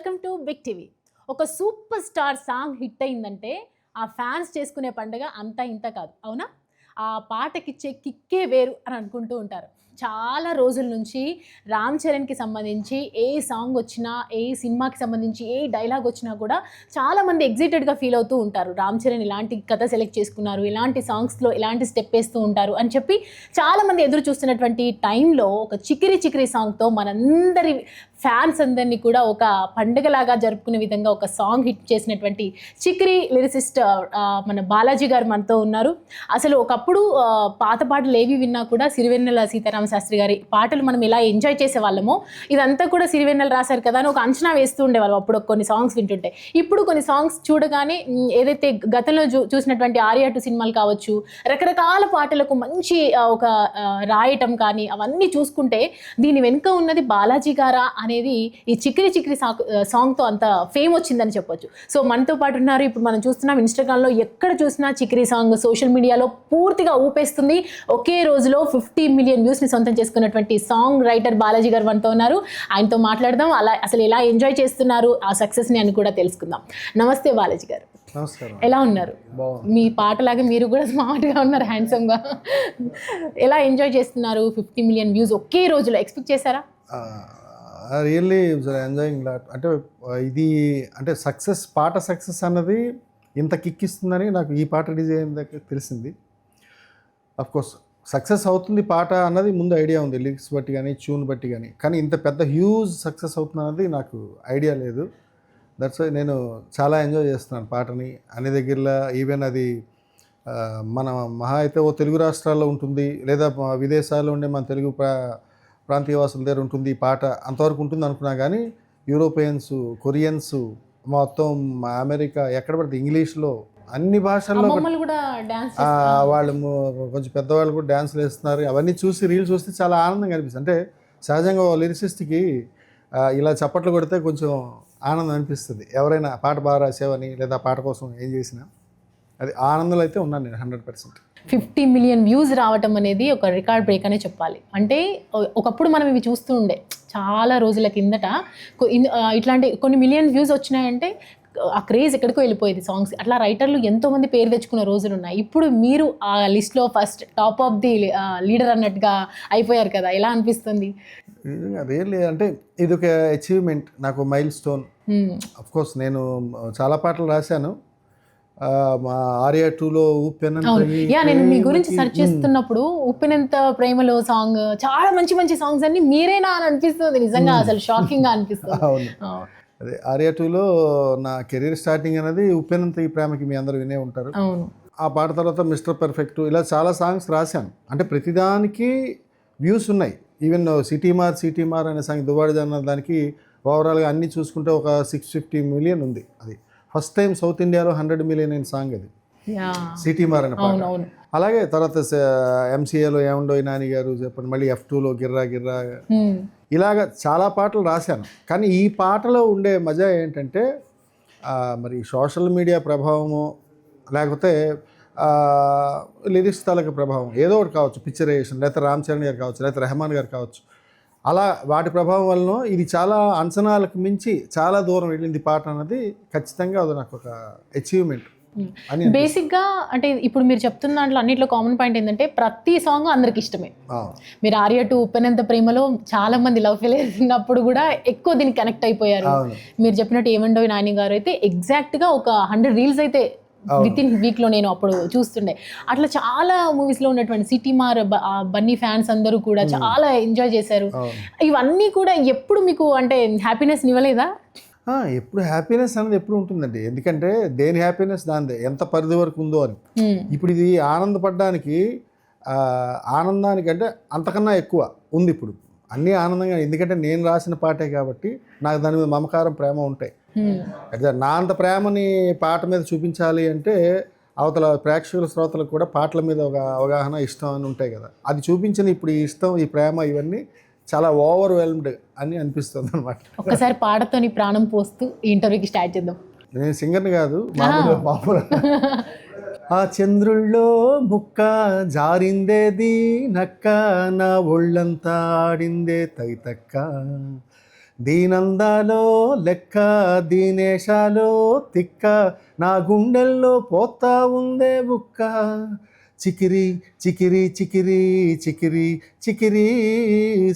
Welcome to big TV. ఒక super star song hit అయిందంటే ఆ ఫ్యాన్స్ చేసుకునే పండుగ అంతా ఇంత కాదు, అవునా? ఆ పాటకిచ్చే కిక్కే వేరు అని అనుకుంటూ ఉంటారు. చాలా రోజుల నుంచి రామ్ చరణ్‌కి సంబంధించి ఏ సాంగ్ వచ్చినా, ఏ సినిమాకి సంబంధించి ఏ డైలాగ్ వచ్చినా కూడా చాలామంది ఎక్సైటెడ్‌గా ఫీల్ అవుతూ ఉంటారు. రామ్ చరణ్ ఇలాంటి కథ సెలెక్ట్ చేసుకున్నారు, ఇలాంటి సాంగ్స్‌లో ఇలాంటి స్టెప్ వేస్తూ ఉంటారు అని చెప్పి చాలామంది ఎదురు చూస్తున్నటువంటి టైంలో ఒక 'చికిరి చికిరి' సాంగ్‌తో మనందరి ఫ్యాన్స్ అందరినీ కూడా ఒక పండుగలాగా జరుపుకునే విధంగా ఒక సాంగ్ హిట్ చేసినటువంటి 'చికిరి' లిరిసిస్ట్ మన బాలాజీ గారు మనతో ఉన్నారు. అసలు ఒకప్పుడు పాత పాటలు ఏవి విన్నా కూడా సిరివెన్నెల సీతారామ శాస్త్రి గారి పాటలు మనం ఎలా ఎంజాయ్ చేసేవాళ్ళమో, ఇదంతా కూడా సిరివెన్నెల రాశారు కదా అని ఒక అంచనా వేస్తూ ఉండేవాళ్ళం అప్పుడు కొన్ని సాంగ్స్ వింటుంటే. ఇప్పుడు కొన్ని సాంగ్స్ చూడగానే ఏదైతే గతంలో చూసినటువంటి 'ఆర్య 2' సినిమాలు కావచ్చు, రకరకాల పాటలకు మంచి ఒక రాయటం కానీ అవన్నీ చూసుకుంటే దీని వెనుక ఉన్నది బాలాజీ గారా అనేది ఈ 'చికిరి చికిరి' సాంగ్తో అంత ఫేమ్ వచ్చిందని చెప్పొచ్చు. సో మనతో పాటు ఉన్నారు. ఇప్పుడు మనం చూస్తున్నాం ఇన్స్టాగ్రామ్లో ఎక్కడ చూసినా 'చికిరి' సాంగ్ సోషల్ మీడియాలో పూర్తిగా ఊపేస్తుంది. ఒకే రోజులో 50 మిలియన్ వ్యూస్ని సొంతం చేసుకున్నటువంటి సాంగ్ రైటర్ బాలాజీ గారు మనతో ఉన్నారు. ఆయనతో మాట్లాడదాం, అసలు ఎలా ఎంజాయ్ చేస్తున్నారు ఆ సక్సెస్ని అని కూడా తెలుసుకుందాం. నమస్తే బాలాజీ గారు. నమస్కారం. ఎలా ఉన్నారు? మీ పాటలాగా మీరు కూడా స్మార్ట్గా ఉన్నారు, హ్యాండ్సమ్గా. ఎలా ఎంజాయ్ చేస్తున్నారు? 50 మిలియన్ వ్యూస్ ఒకే రోజులో ఎక్స్పెక్ట్ చేశారా? Really enjoying lot. అంటే ఇది అంటే పాట సక్సెస్ అన్నది ఇంత కిక్ ఇస్తుందని నాకు ఈ పాట రిలీజ్ అయిన దగ్గర తెలిసింది. అఫ్కోర్స్ సక్సెస్ అవుతుంది పాట అన్నది ముందు ఐడియా ఉంది, లిరిక్స్ బట్టి కానీ ట్యూన్ బట్టి కానీ ఇంత పెద్ద హ్యూజ్ సక్సెస్ అవుతుంది అన్నది నాకు ఐడియా లేదు. దట్స్ వై నేను చాలా ఎంజాయ్ చేస్తున్నాను పాటని. అన్ని దగ్గరలో ఈవెన్ అది మన మహా అయితే ఓ తెలుగు రాష్ట్రాల్లో ఉంటుంది, లేదా విదేశాల్లో ఉండే మన తెలుగు ప్రాంతీయవాసుల దగ్గర ఉంటుంది ఈ పాట, అంతవరకు ఉంటుంది అనుకున్నా. కానీ యూరోపియన్స్, కొరియన్స్, మొత్తం అమెరికా ఎక్కడ పడితే ఇంగ్లీష్లో అన్ని భాషల్లో వాళ్ళు కొంచెం పెద్దవాళ్ళు కూడా డ్యాన్స్లు వేస్తున్నారు. అవన్నీ చూసి రీల్స్ చూస్తే చాలా ఆనందంగా అనిపిస్తుంది. అంటే సహజంగా ఓ లిరిసిస్ట్కి ఇలా చప్పట్లు కొడితే కొంచెం ఆనందం అనిపిస్తుంది. ఎవరైనా పాట బాగా రాసేవని లేదా పాట కోసం ఏం చేసినా అది ఆనందంలో అయితే ఉన్నాను నేను 100%. 50 మిలియన్ వ్యూస్ రావటం అనేది ఒక రికార్డ్ బ్రేక్ అనే చెప్పాలి. అంటే ఒకప్పుడు మనం ఇవి చూస్తూ ఉండే చాలా రోజుల కిందట ఇట్లాంటి కొన్ని మిలియన్ వ్యూస్ వచ్చినాయంటే ఆ క్రేజ్ ఎక్కడికో వెళ్ళిపోయేది సాంగ్స్. అట్లా రైటర్లు ఎంతోమంది పేరు తెచ్చుకున్న రోజులు ఉన్నాయి. ఇప్పుడు మీరు ఆ లిస్ట్లో first top of the leader అన్నట్టుగా అయిపోయారు కదా, ఎలా అనిపిస్తుంది? రియల్లీ అంటే ఇది ఒక అచీవ్మెంట్, నాకు మైల్ స్టోన్. అఫ్కోర్స్ నేను చాలా పాటలు రాశాను. మా 'ఆర్య 2'లో నేను మీ గురించి సెర్చ్ చేస్తున్నప్పుడు 'ఉప్పెనంత ప్రేమలో' సాంగ్, చాలా మంచి మంచి సాంగ్స్ అన్ని మీరేనా అని అనిపిస్తుంది నిజంగా. అసలు షాకింగ్గా అనిపిస్తుంది. అవును, అదే 'ఆర్య 2'లో నా కెరీర్ స్టార్టింగ్ అనేది 'ఉప్పెనంత ఈ ప్రేమకి' మీ అందరూ వినే ఉంటారు. అవును. ఆ పాట తర్వాత 'మిస్టర్ పర్ఫెక్ట్' ఇలా చాలా సాంగ్స్ రాశాను. అంటే ప్రతిదానికి వ్యూస్ ఉన్నాయి. ఈవెన్ 'సిటీ మార్' అనే సాంగ్ దువ్వాడ అన్న దానికి ఓవరాల్గా అన్నీ చూసుకుంటే ఒక 650 మిలియన్ ఉంది. అది ఫస్ట్ టైం సౌత్ ఇండియాలో 100 మిలియన్ అయిన సాంగ్ అది 'సిటీ మార్' అనే పాట. అలాగే తర్వాత MCAలో 'ఏమండోయ్ నాని గారు' చెప్పండి, మళ్ళీ F2లో 'గిర్రా గిర్రా', ఇలాగ చాలా పాటలు రాశాను. కానీ ఈ పాటలో ఉండే మజా ఏంటంటే మరి సోషల్ మీడియా ప్రభావము, లేకపోతే లిరిక్స్ తాలూకా ప్రభావం ఏదో ఒకటి కావచ్చు, పిక్చరైజేషన్, లేకపోతే రామ్ చరణ్ గారు కావచ్చు, లేకపోతే రెహమాన్ గారు కావచ్చు, అలా వాటి ప్రభావం వలన ఇది చాలా అంచనాలకు మించి చాలా దూరం వెళ్ళింది పాట అన్నది ఖచ్చితంగా అది నాకు ఒక అచీవ్మెంట్. బేసిక్గా అంటే ఇప్పుడు మీరు చెప్తున్న దాంట్లో అన్నింటిలో కామన్ పాయింట్ ఏంటంటే ప్రతి సాంగ్ అందరికి ఇష్టమే. మీరు 'ఆర్య 2' 'ఉప్పెనంత ప్రేమలో' చాలా మంది లవ్ ఫెయిలియర్ ఉన్నప్పుడు కూడా ఎక్కువ దీనికి కనెక్ట్ అయిపోయారు. మీరు చెప్పినట్టు 'ఏమండోయ్ నాని గారు' అయితే ఎగ్జాక్ట్గా ఒక 100 రీల్స్ అయితే విత్ ఇన్ వీక్లో నేను అప్పుడు చూస్తుండే. అట్లా చాలా మూవీస్లో ఉన్నటువంటి 'సిటీ మార్' బన్నీ ఫ్యాన్స్ అందరూ కూడా చాలా ఎంజాయ్ చేశారు. ఇవన్నీ కూడా ఎప్పుడు మీకు అంటే హ్యాపీనెస్ ఇవ్వలేదా? ఎప్పుడు హ్యాపీనెస్ అనేది ఎప్పుడు ఉంటుందండి. ఎందుకంటే దేని హ్యాపీనెస్ దానిదే, ఎంత పరిధి వరకు ఉందో అని. ఇప్పుడు ఇది ఆనందానికి అంటే అంతకన్నా ఎక్కువ ఉంది ఇప్పుడు. అన్నీ ఆనందంగా, ఎందుకంటే నేను రాసిన పాటే కాబట్టి నాకు దాని మీద మమకారం, ప్రేమ ఉంటాయి. అయితే నా అంత ప్రేమని పాట మీద చూపించాలి అంటే అవతల ప్రేక్షకుల శ్రోతలకు కూడా పాటల మీద ఒక అవగాహన, ఇష్టం అని ఉంటాయి కదా. అది చూపించిన ఇప్పుడు ఈ ఇష్టం, ఈ ప్రేమ, ఇవన్నీ చాలా ఓవర్వెల్మ్డ్ అని అనిపిస్తుంది అనమాట. ఒకసారి పాటతోని ప్రాణం పోస్తూ ఈ ఇంటర్వ్యూకి స్టార్ట్ చేద్దాం. నేను సింగర్ని కాదు, మామూలు ఆ చంద్రుల్లో ముక్క జారిందేది నక్క, నా ఒళ్ళంతా ఆడిందే తైతక్క, దీనందాలో లెక్క దీనేశాలో తిక్క నా గుండెల్లో పోతా ఉందే బుక్క చికిరి చికిరి చికిరి చికిరి చికిరి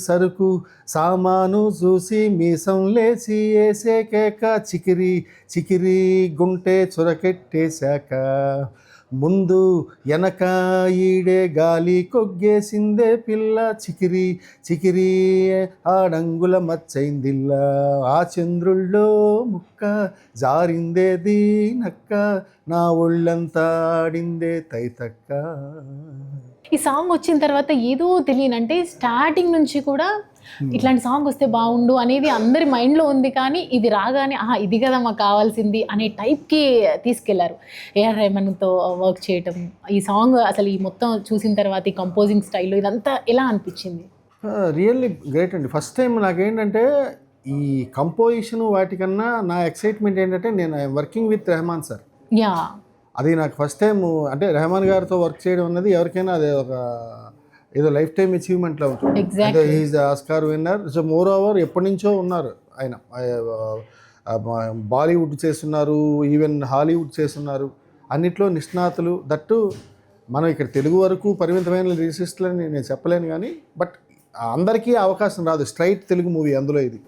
సరుకు సామాను చూసి మీసం లేచి వేసే కేక చికిరి చికిరి గుంటె చొరకెట్టేశాక ముందు వెనక ఈడే గాలి కొగ్గేసిందే పిల్ల చికిరి చికిరి ఆడంగుల మచ్చైందిల్లా ఆ చంద్రుల్లో ముక్క జారిందేది నక్క నా ఒళ్ళంతా ఆడిందే తైతక్క. ఈ సాంగ్ వచ్చిన తర్వాత ఏదో తెలియని, అంటే స్టార్టింగ్ నుంచి కూడా ఇట్లాంటి సాంగ్ వస్తే బాగుండు అనేది అందరి మైండ్లో ఉంది, కానీ ఇది రాగానే ఆహా ఇది కదా మాకు కావాల్సింది అనే టైప్కి తీసుకెళ్లారు. ఏఆర్ రెహమాన్తో వర్క్ చేయటం, ఈ సాంగ్ అసలు ఈ మొత్తం చూసిన తర్వాత ఈ కంపోజింగ్ స్టైల్ ఇదంతా ఎలా అనిపించింది? రియల్లీ గ్రేట్ అండి. ఫస్ట్ టైం నాకేంటంటే ఈ కంపోజిషన్ వాటికన్నా నా ఎక్సైట్మెంట్ ఏంటంటే నేను working with Rahman sir. Yeah, అది నాకు ఫస్ట్ టైం. అంటే రెహమాన్ గారితో వర్క్ చేయడం అన్నది ఎవరికైనా అదే ఒక ఏదో లైఫ్ టైం అచీవ్మెంట్లో ఉంటుంది. అంటే is Oscar winner. So more over ఎప్పటి నుంచో ఉన్నారు ఆయన. బాలీవుడ్ చేస్తున్నారు, ఈవెన్ హాలీవుడ్ చేస్తున్నారు, అన్నిట్లో నిష్ణాతులు. దట్టు మనం ఇక్కడ తెలుగు వరకు పరిమితమైన లిరిసిస్టులని నేను చెప్పలేను, కానీ బట్ అందరికీ అవకాశం రాదు. స్ట్రైట్ తెలుగు మూవీ అందులో ఇది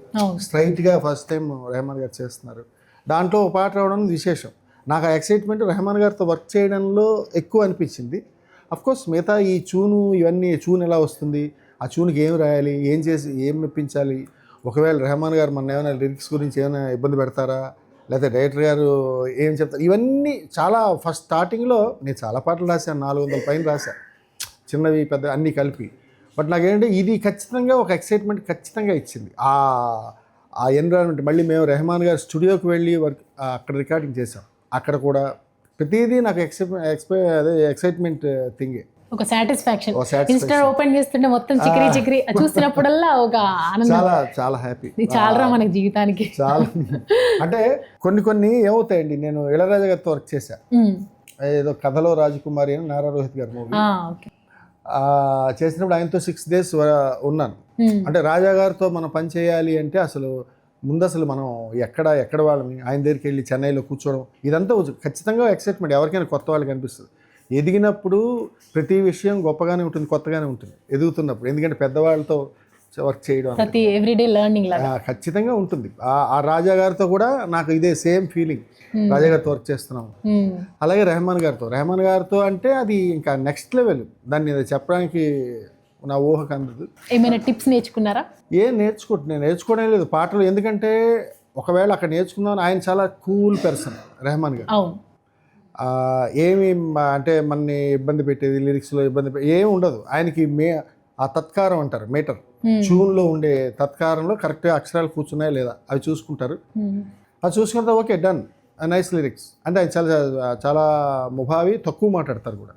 స్ట్రైట్గా ఫస్ట్ టైం రెహమాన్ గారు చేస్తున్నారు. దాంట్లో ఒక పాట రావడం విశేషం. నాకు ఆ ఎక్సైట్మెంట్ రెహమాన్ గారితో వర్క్ చేయడంలో ఎక్కువ అనిపించింది. అఫ్కోర్స్ మిగతా ఈ చూను ఇవన్నీ, చూన్ ఎలా వస్తుంది, ఆ చూన్కి ఏం రాయాలి, ఏం చేసి ఏం మెప్పించాలి, ఒకవేళ రెహమాన్ గారు మన ఏమైనా లిరిక్స్ గురించి ఏమైనా ఇబ్బంది పెడతారా, లేకపోతే డైరెక్టర్ గారు ఏం చెప్తారు, ఇవన్నీ చాలా ఫస్ట్ స్టార్టింగ్లో నేను చాలా పాటలు రాశాను, 400 పైన రాశాను, చిన్నవి పెద్ద అన్నీ కలిపి. బట్ నాకేంటంటే ఇది ఖచ్చితంగా ఒక ఎక్సైట్మెంట్ ఖచ్చితంగా ఇచ్చింది. ఆ ఎన్విరాన్మెంట్. మళ్ళీ మేము రెహమాన్ గారి స్టూడియోకి వెళ్ళి అక్కడ రికార్డింగ్ చేసాం. అక్కడ కూడా ప్రతిదీ నాకు ఎక్సైట్మెంట్ థింగే, ఒక సాటిస్ఫాక్షన్. ఇన్స్టా ఓపెన్ చేస్తుంటే మొత్తం చిక్రీ చిక్రీ చూస్తున్నప్పుడల్లా ఒక ఆనందం. చాలా చాలా హ్యాపీ. చాలా మనకి జీవితానికి చాలా. అంటే కొన్ని ఏమవుతాయండి. నేను ఇళయరాజా గారితో వర్క్ చేశా, ఏదో కథలో రాజకుమారి అని నారా రోహిత్ గారి మూవీ చేసినప్పుడు ఆయనతో 6 days ఉన్నాను. అంటే రాజా గారితో మనం పని చేయాలి అంటే అసలు మనం ఎక్కడ వాళ్ళని ఆయన దగ్గరికి వెళ్ళి చెన్నైలో కూర్చోవడం, ఇదంతా ఖచ్చితంగా ఎక్సైట్మెంట్. ఎవరికైనా కొత్త వాళ్ళకి అనిపిస్తుంది. ఎదిగినప్పుడు ప్రతి విషయం గొప్పగానే ఉంటుంది, కొత్తగానే ఉంటుంది ఎదుగుతున్నప్పుడు. ఎందుకంటే పెద్దవాళ్ళతో వర్క్ చేయడం ఎవ్రీడే లెర్నింగ్ ఖచ్చితంగా ఉంటుంది. ఆ రాజా గారితో కూడా నాకు ఇదే సేమ్ ఫీలింగ్. రాజా గారితో వర్క్ చేస్తున్నాం. అలాగే రెహమాన్ గారితో అంటే అది ఇంకా నెక్స్ట్ లెవెల్. దాన్ని చెప్పడానికి నా ఊహకు అందదు. ఏమైనా టిప్స్ నేర్చుకున్నారా? నేను నేర్చుకోవడం లేదు పాటలు. ఎందుకంటే ఒకవేళ అక్కడ నేర్చుకుందామని, ఆయన చాలా కూల్ పర్సన్ రెహమాన్ గారు. ఏమి అంటే మనని ఇబ్బంది పెట్టేది, లిరిక్స్లో ఇబ్బంది ఏమి ఉండదు ఆయనకి. ఆ తత్కారం అంటారు, మీటర్ ట్యూన్లో ఉండే తత్కారంలో కరెక్ట్గా అక్షరాలు కూర్చున్నాయా లేదా అవి చూసుకుంటారు. అది చూసుకుంటే ఓకే డన్, నైస్ లిరిక్స్ అంటే ఆయన చాలా ముభావి, తక్కువ మాట్లాడతారు కూడా.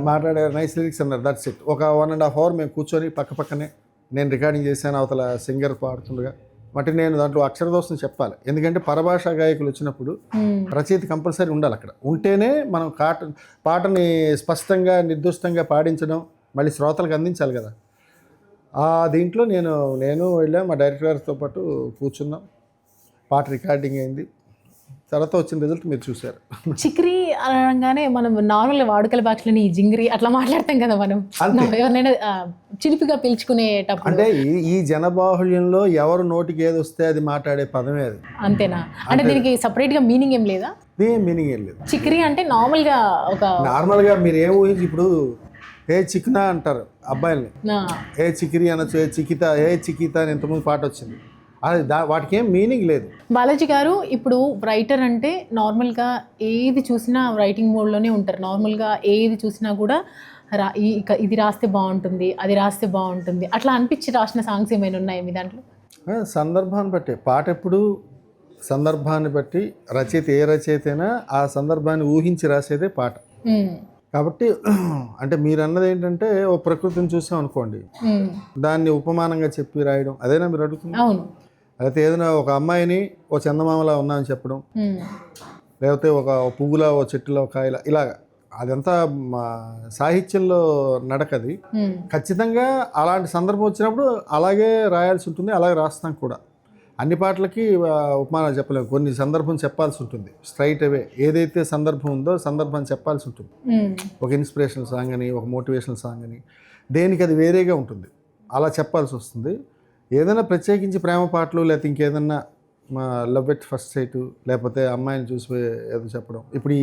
మాట్లాడే నైస్ లిరిక్స్ అన్నారు, దట్స్ ఇట్. ఒక 1.5 hour మేము కూర్చొని పక్కనే నేను రికార్డింగ్ చేశాను, అవతల సింగర్ పాడుతుండగా. బట్ నేను దాంట్లో అక్షరదోషం చెప్పాలి. ఎందుకంటే పరభాషా గాయకులు వచ్చినప్పుడు రచయిత కంపల్సరీ ఉండాలి అక్కడ. ఉంటేనే మనం పాటని స్పష్టంగా నిర్దుష్టంగా పాడించడం, మళ్ళీ శ్రోతలకు అందించాలి కదా. దీంట్లో నేను వెళ్ళా, మా డైరెక్టర్ గారితో పాటు కూర్చున్నాం, పాట రికార్డింగ్ అయింది. తర్వాత వచ్చిన రిజల్ట్ మీరు చూసారు. చిక్రీ అనగానే మనం నార్మల్గా వాడుకల భాషలోని ఈ జింగిరి అట్లా మాట్లాడతాం కదా మనం, ఎవరినైనా చిలిపిగా పిలుచుకునేటప్పుడు. అంటే ఈ జనబాహుళ్యంలో ఎవరు నోటికి ఏది వస్తే అది మాట్లాడే పదమే అది. అంతేనా? అంటే దీనికి సపరేట్గా మీనింగ్ ఏం లేదా? మీనింగ్ ఏం లేదు. చిక్రీ అంటే నార్మల్గా మీరు ఏం ఊహించి, ఇప్పుడు ఏ చిక్నా అంటారు అబ్బాయిల్ని, ఏ చికిరి అనొచ్చు, ఏ చికిత అని ఇంతకుముందు పాట వచ్చింది. అది వాటికి ఏం మీనింగ్ లేదు. బాలాజీ గారు ఇప్పుడు రైటర్ అంటే నార్మల్గా ఏది చూసినా రైటింగ్ మోడ్లోనే ఉంటారు. నార్మల్గా ఏది చూసినా కూడా ఇది రాస్తే బాగుంటుంది, అది రాస్తే బాగుంటుంది అట్లా అనిపించి రాసిన సాంగ్స్ ఏమైనా ఉన్నాయి మీ దాంట్లో? సందర్భాన్ని బట్టి పాట, ఎప్పుడు సందర్భాన్ని బట్టి రచయిత ఏ రచయిత అయినా ఆ సందర్భాన్ని ఊహించి రాసేదే పాట. కాబట్టి అంటే మీరు అన్నది ఏంటంటే ఓ ప్రకృతిని చూసాం అనుకోండి, దాన్ని ఉపమానంగా చెప్పి రాయడం, అదేనా మీరు అడుగుతున్నారు? అయితే ఏదైనా ఒక అమ్మాయిని ఓ చందమామలా ఉన్నామని చెప్పడం, లేకపోతే ఒక పువ్వులా, ఓ చెట్టులో, కాయలా, ఇలాగా అదంతా మా సాహిత్యంలో నడకది. ఖచ్చితంగా అలాంటి సందర్భం వచ్చినప్పుడు అలాగే రాయాల్సి ఉంటుంది, అలాగే రాస్తాం కూడా. అన్ని పాటలకి ఉపమానాలు చెప్పలేము, కొన్ని సందర్భం చెప్పాల్సి ఉంటుంది. స్ట్రైట్ అవే ఏదైతే సందర్భం ఉందో సందర్భం చెప్పాల్సి ఉంటుంది. ఒక ఇన్స్పిరేషనల్ సాంగ్ అని, ఒక మోటివేషనల్ సాంగ్ అని, దేనికి అది వేరేగా ఉంటుంది, అలా చెప్పాల్సి వస్తుంది. ఏదైనా ప్రత్యేకించి ప్రేమ పాటలు లేకపోతే ఇంకేదన్నా మా లవ్ ఎట్ ఫస్ట్ సైట్ లేకపోతే అమ్మాయిని చూసి ఏదో చెప్పడం. ఇప్పుడు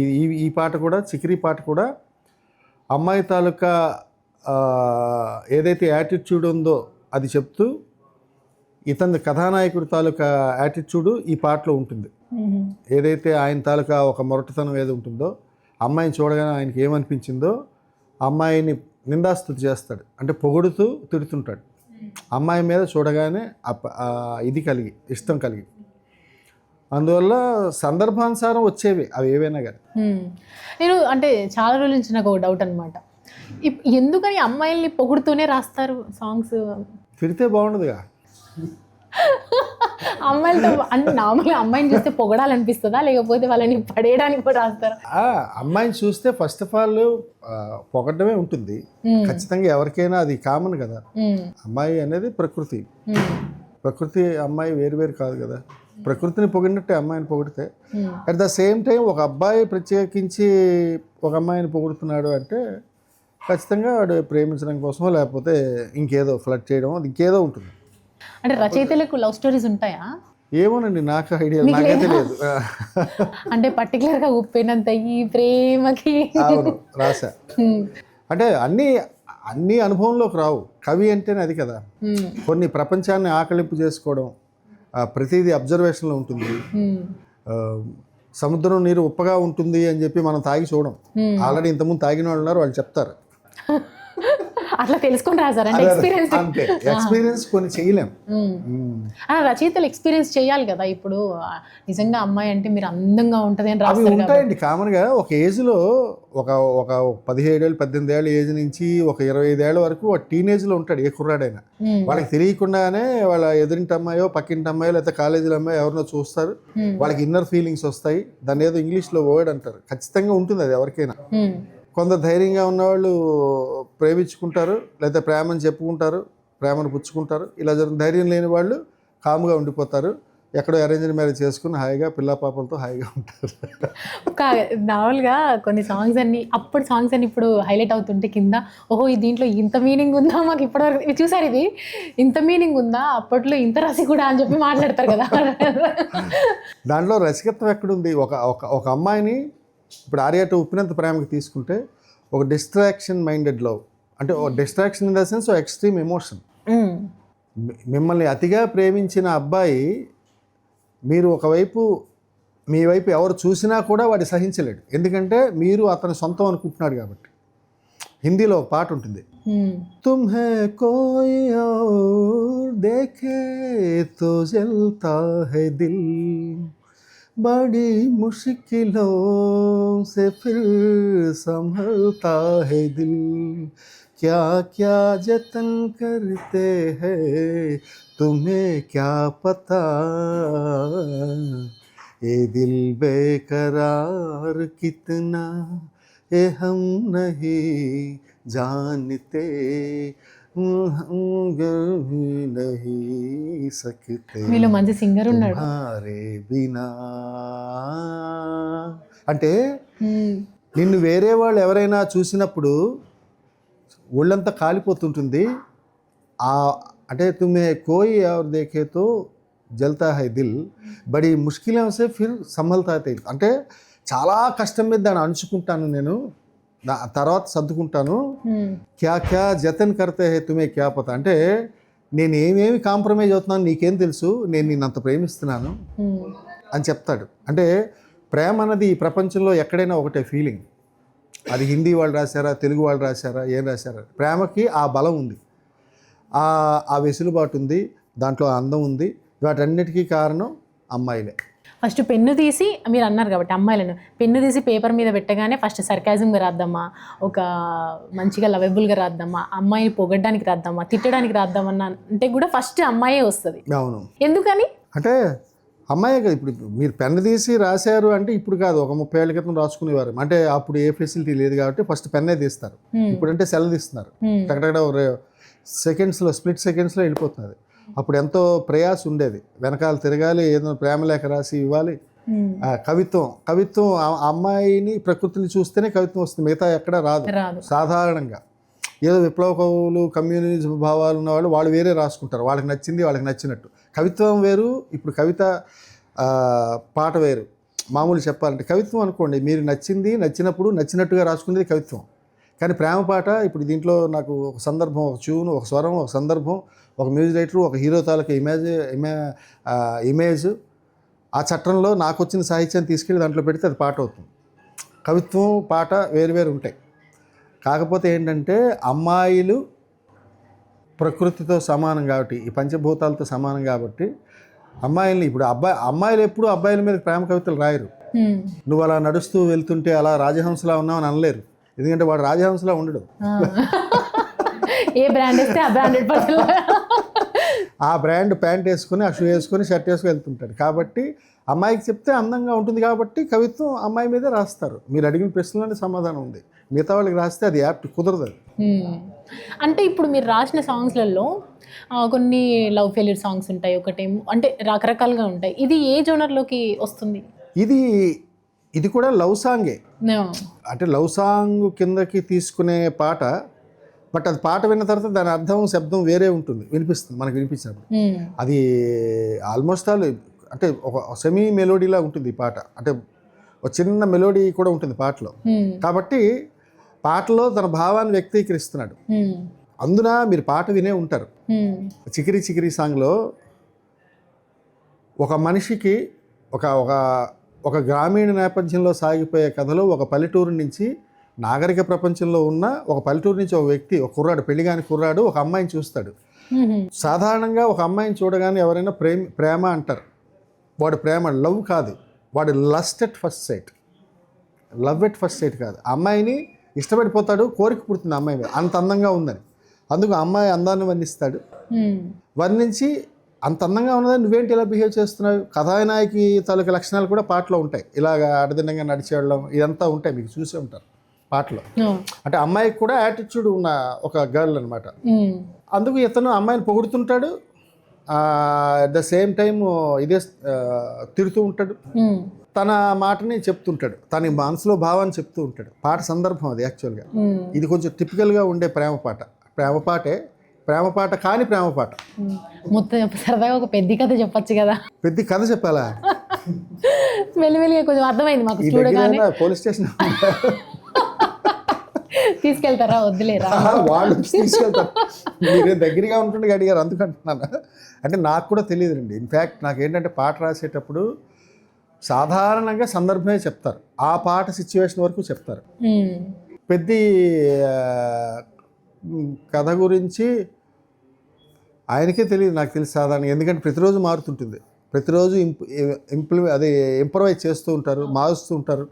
ఈ పాట కూడా, చికిరి పాట కూడా అమ్మాయి తాలూకా ఏదైతే యాటిట్యూడ్ ఉందో అది చెప్తూ, ఇతని కథానాయకుడి తాలూకా యాటిట్యూడు ఈ పాటలో ఉంటుంది. ఏదైతే ఆయన తాలూకా ఒక మొరటుతనం ఏది ఉంటుందో, అమ్మాయిని చూడగానే ఆయనకి ఏమనిపించిందో అమ్మాయిని నిందాస్తుతి చేస్తాడు, అంటే పొగుడుతూ తిడుతుంటాడు. అమ్మాయి మీద చూడగానే ఇది కలిగి, ఇష్టం కలిగి, అందువల్ల సందర్భానుసారం వచ్చేవి అవి ఏవైనా కానీ. నేను అంటే చాలా రోజుల నుంచి నాకు ఒక డౌట్ అనమాట, ఎందుకని అమ్మాయిల్ని పొగుడుతూనే రాస్తారు సాంగ్స్? తిడితే బాగుండదుగా. అమ్మాయిలతో అంటే నార్మల్గా అమ్మాయిని చూస్తే పొగడాలనిపిస్తుందా, లేకపోతే వాళ్ళని పడేయడానికి కూడా రాస్తారా? అమ్మాయిని చూస్తే ఫస్ట్ ఆఫ్ ఆల్ పొగడమే ఉంటుంది ఖచ్చితంగా, ఎవరికైనా అది కామన్ కదా. అమ్మాయి అనేది ప్రకృతి, ప్రకృతి అమ్మాయి వేరు కాదు కదా. ప్రకృతిని పొగిడినట్టే అమ్మాయిని పొగిడితే. అట్ ద సేమ్ టైం ఒక అబ్బాయి ప్రత్యేకించి ఒక అమ్మాయిని పొగుడుతున్నాడు అంటే ఖచ్చితంగా వాడు ప్రేమించడం కోసమో లేకపోతే ఇంకేదో ఫ్లర్ట్ చేయడం, అది ఇంకేదో ఉంటుంది. అంటే రచయితలకు లవ్ స్టోరీస్ ఉంటాయా? ఏమోనండి, నాకు ఐడియా, నాకైతే లేదు. అంటే పర్టికులర్గా ఉప్పినంత ఈ ప్రేమకి అవును రాశా. అంటే అన్ని అనుభవంలోకి రావు. కవి అంటేనే అది కదా. కొన్ని ప్రపంచాన్ని ఆకలింపు చేసుకోవడం, ప్రతిదీ అబ్జర్వేషన్లో ఉంటుంది. సముద్రం నీరు ఉప్పగా ఉంటుంది అని చెప్పి మనం తాగి చూడం. ఆల్రెడీ ఇంతకుముందు తాగిన వాళ్ళు ఉన్నారు, వాళ్ళు చెప్తారు. అట్లా తెలుసుకొని రాశారంటే ఎక్స్పీరియన్స్. అంతే, ఎక్స్పీరియన్స్ కొన్ని చేయలేం. రచయితలు ఎక్స్పీరియన్స్ చేయాలి కదా. ఇప్పుడు నిజంగా అమ్మాయి అంటే మీరు అందంగా ఉంటుంది అని రాస్తారు. ఉంటాయండి కామన్గా. ఒక ఏజ్లో ఒక 17 ఏళ్ళు 18 ఏళ్ళ ఏజ్ నుంచి ఒక 25 ఏళ్ళ వరకు ఒక టీనేజ్లో ఉంటాడు ఏ కుర్రాడైనా. వాళ్ళకి తెలియకుండానే వాళ్ళ ఎదురింటి అమ్మాయో పక్కింటి అమ్మాయో లేకపోతే కాలేజీలో అమ్మాయో ఎవరినో చూస్తారు, వాళ్ళకి ఇన్నర్ ఫీలింగ్స్ వస్తాయి. దాన్ని ఏదో ఇంగ్లీష్లో వర్డ్ అంటారు, ఖచ్చితంగా ఉంటుంది అది ఎవరికైనా. కొందరు ధైర్యంగా ఉన్నవాళ్ళు ప్రేమించుకుంటారు, లేకపోతే ప్రేమని చెప్పుకుంటారు, ప్రేమను పుచ్చుకుంటారు. ఇలా జరుగుతుంది. ధైర్యం లేని వాళ్ళు కామ్గా ఉండిపోతారు, ఎక్కడో అరేంజ్డ్ మ్యారేజ్ చేసుకుని హాయిగా పిల్ల పాపలతో హాయిగా ఉంటారు. నార్మల్గా కొన్ని సాంగ్స్ అన్ని, అప్పుడు సాంగ్స్ అన్ని ఇప్పుడు హైలైట్ అవుతుంటే కింద, ఓహో దీంట్లో ఇంత మీనింగ్ ఉందా, మాకు ఇప్పటివరకు చూసారు ఇది ఇంత మీనింగ్ ఉందా, అప్పట్లో ఇంత రసి కూడా అని చెప్పి మాట్లాడతారు కదా. దాంట్లో రసికత్వం ఎక్కడుంది? ఒక అమ్మాయిని ఇప్పుడు ఆర్య టు ఉప్పినంత ప్రేమకి తీసుకుంటే ఒక డిస్ట్రాక్షన్ మైండెడ్ లవ్, అంటే ఒక distraction in the sense extreme emotion. మిమ్మల్ని అతిగా ప్రేమించిన అబ్బాయి మీరు ఒకవైపు, మీ వైపు ఎవరు చూసినా కూడా వాడి సహించలేడు, ఎందుకంటే మీరు అతని సొంతం అనుకుంటున్నాడు కాబట్టి. హిందీలో ఒక పాట ఉంటుంది, తుమ్హే కోయి ఔర్ దేఖే తో జల్తా హై దిల్, बड़ी मुश्किलों से फिर संभलता है दिल, क्या क्या जतन करते हैं तुम्हें क्या पता, ये दिल बेकरार कितना ये हम नहीं जानते, మీలో మంచి సింగర్ ఉన్నాడు. అంటే నిన్ను వేరే వాళ్ళు ఎవరైనా చూసినప్పుడు ఒళ్ళంతా కాలిపోతుంటుంది. అంటే తుమ్మే కోయి ఎవరు దేఖేతో జల్తా హై దిల్, బడి ముష్కిల్ సే ఫిర్ సంభల్తా హై, అంటే చాలా కష్టం మీద దాన్ని అణుచుకుంటాను నేను, తర్వాత సర్దుకుంటాను. క్యా క్యా జతన్ కర్తే హై తుమే క్యా పతా, అంటే నేను ఏమేమి కాంప్రమైజ్ అవుతున్నాను నీకేం తెలుసు, నేను నిన్నంత ప్రేమిస్తున్నాను అని చెప్తాడు. అంటే ప్రేమ అన్నది ఈ ప్రపంచంలో ఎక్కడైనా ఒకటే ఫీలింగ్. అది హిందీ వాళ్ళు రాశారా, తెలుగు వాళ్ళు రాశారా, ఏం రాశారా, ప్రేమకి ఆ బలం ఉంది, ఆ వెసులుబాటు ఉంది, దాంట్లో అందం ఉంది. వాటన్నిటికీ కారణం అమ్మాయిలే. ఫస్ట్ పెన్ను తీసి, మీరు అన్నారు కాబట్టి అమ్మాయిలను, పెన్ను తీసి పేపర్ మీద పెట్టగానే ఫస్ట్ సర్కాజంగా రాద్దామా, ఒక మంచిగా లవబుల్గా రాద్దామా, అమ్మాయిని పొగడ్డానికి రాద్దామా, తిట్టడానికి రాద్దామన్నా అంటే కూడా ఫస్ట్ అమ్మాయే వస్తుంది. అవును. ఎందుకని? అంటే అమ్మాయే కదా ఇప్పుడు మీరు పెన్ తీసి రాశారు అంటే ఇప్పుడు కాదు, ఒక 30 ఏళ్ళ క్రితం రాసుకునేవారు. అంటే అప్పుడు ఏ ఫెసిలిటీ లేదు కాబట్టి ఫస్ట్ పెన్నే తీస్తారు. ఇప్పుడంటే సెల్ తీస్తున్నారు, టకటక సెకండ్స్లో, స్ప్లిట్ సెకండ్స్లో వెళ్ళిపోతున్నది. అప్పుడు ఎంతో ప్రయాస ఉండేది, వెనకాల తిరగాలి, ఏదో ప్రేమ లేఖ రాసి ఇవ్వాలి. కవిత్వం అమ్మాయిని ప్రకృతిని చూస్తేనే కవిత్వం వస్తుంది, మిగతా ఎక్కడ రాదు. సాధారణంగా ఏదో విప్లవ కవులు, కమ్యూనిజం భావాలు ఉన్నవాళ్ళు వాళ్ళు వేరే రాసుకుంటారు, వాళ్ళకి నచ్చింది వాళ్ళకి నచ్చినట్టు. కవిత్వం వేరు, ఇప్పుడు కవిత పాట వేరు. మామూలు చెప్పాలంటే కవిత్వం అనుకోండి, మీరు నచ్చింది నచ్చినప్పుడు నచ్చినట్టుగా రాసుకునేది కవిత్వం. కానీ ప్రేమ పాట ఇప్పుడు దీంట్లో నాకు ఒక సందర్భం, ఒక ట్యూన్, ఒక స్వరం, ఒక సందర్భం, ఒక మ్యూజిక్ డైరెక్టర్, ఒక హీరో తాలూకా ఇమేజ్, ఆ చట్టంలో నాకు వచ్చిన సాహిత్యాన్ని తీసుకెళ్ళి దాంట్లో పెడితే అది పాట అవుతుంది. కవిత్వం పాట వేరు ఉంటాయి. కాకపోతే ఏంటంటే అమ్మాయిలు ప్రకృతితో సమానం కాబట్టి, ఈ పంచభూతాలతో సమానం కాబట్టి అమ్మాయిల్ని ఇప్పుడు అమ్మాయిలు ఎప్పుడు అబ్బాయిల మీద ప్రేమ కవితలు రాయరు. నువ్వు అలా నడుస్తూ వెళ్తుంటే అలా రాజహంసలా ఉన్నావు అని అనలేరు, ఎందుకంటే వాడు రాజహంసలా ఉండడు. ఏ బ్రాండ్ ఇస్తే ఆ బ్రాండెడ్ ఆ బ్రాండ్ ప్యాంట్ వేసుకొని, ఆ షూ వేసుకొని, షర్ట్ వేసుకొని వెళ్తుంటాడు. కాబట్టి అమ్మాయికి చెప్తే అందంగా ఉంటుంది కాబట్టి కవిత్వం అమ్మాయి మీదే రాస్తారు. మీరు అడిగిన ప్రశ్నలోనే సమాధానం ఉంది. మిగతా వాళ్ళకి రాస్తే అది యాప్ట్ కుదరదు. అంటే ఇప్పుడు మీరు రాసిన సాంగ్స్లలో కొన్ని లవ్ ఫెయిల్యూర్ సాంగ్స్ ఉంటాయి, ఒకటేమో అంటే రకరకాలుగా ఉంటాయి. ఇది ఏ జోనర్లోకి వస్తుంది? ఇది కూడా లవ్ సాంగే, అంటే లవ్ సాంగ్ కిందకి తీసుకునే పాట. బట్ అది పాట విన్న తర్వాత దాని అర్థం, శబ్దం వేరే ఉంటుంది, వినిపిస్తుంది మనకు వినిపించినప్పుడు. అది ఆల్మోస్ట్ ఆల్ అంటే ఒక సెమీ మెలోడీలా ఉంటుంది ఈ పాట, అంటే ఒక చిన్న మెలోడీ కూడా ఉంటుంది పాటలో. కాబట్టి పాటలో తన భావాన్ని వ్యక్తీకరిస్తున్నాడు. అందున మీరు పాట వినే ఉంటారు. చికిరి చికిరి సాంగ్లో ఒక మనిషికి ఒక గ్రామీణ నేపథ్యంలో సాగిపోయే కథలో ఒక పల్లెటూరు నుంచి నాగరిక ప్రపంచంలో ఉన్న ఒక పల్లెటూరు నుంచి ఒక వ్యక్తి, ఒక కుర్రాడు, పెళ్లిగాని కుర్రాడు ఒక అమ్మాయిని చూస్తాడు. సాధారణంగా ఒక అమ్మాయిని చూడగానే ఎవరైనా ప్రేమ అంటారు. వాడు ప్రేమ, లవ్ కాదు, వాడు lust at first sight. Love at first sight కాదు, అమ్మాయిని ఇష్టపడిపోతాడు, కోరిక పుడుతుంది అమ్మాయి మీద, అంత అందంగా ఉందని. అందుకు అమ్మాయి అందాన్ని వర్ణిస్తాడు. వర్ణించి అంత అందంగా ఉన్నదని నువ్వేంటి ఇలా బిహేవ్ చేస్తున్నావు, కథానాయకి తాలూకు లక్షణాలు కూడా పాటలో ఉంటాయి. ఇలాగ అడదినంగా నడిచేయడం ఇదంతా ఉంటాయి, మీకు చూసే ఉంటారు పాటలో. అంటే అమ్మాయికి కూడా యాటిట్యూడ్ ఉన్న ఒక గర్ల్ అనమాట. అందుకు ఇతను అమ్మాయిని పొగుడుతుంటాడు, అట్ ద సేమ్ టైం ఇదే తిడుతూ ఉంటాడు, తన మాటని చెప్తుంటాడు, తన మనసులో భావాన్ని చెప్తూ ఉంటాడు. పాట సందర్భం అది యాక్చువల్గా. ఇది కొంచెం టిపికల్గా ఉండే ప్రేమ పాట కానీ ప్రేమ పాట. మొత్తం సరదాగా ఒక పెద్ద కథ చెప్పచ్చు కదా. పెద్ద కథ చెప్పాలా? మెల్లిమెల్లిగా కొంచెం అర్థమైంది మాకు చూడగానే. పోలీస్ స్టేషన్ తీసుకెళ్తారా? వద్దులేరా, వాళ్ళు తీసుకెళ్తారు. మీరు దగ్గరగా ఉంటుండే అడిగారు అందుకంటున్నాను. అంటే నాకు కూడా తెలియదుండి. ఇన్ఫ్యాక్ట్ నాకేంటంటే పాట రాసేటప్పుడు సాధారణంగా సందర్భమే చెప్తారు, ఆ పాట సిచ్యువేషన్ వరకు చెప్తారు. పెద్ద కథ గురించి ఆయనకే తెలియదు, నాకు తెలిసి సాధారణంగా. ఎందుకంటే ప్రతిరోజు మారుతుంటుంది, ప్రతిరోజు ఇంప్రవైజ్ చేస్తూ ఉంటారు, మారుస్తూ ఉంటారు.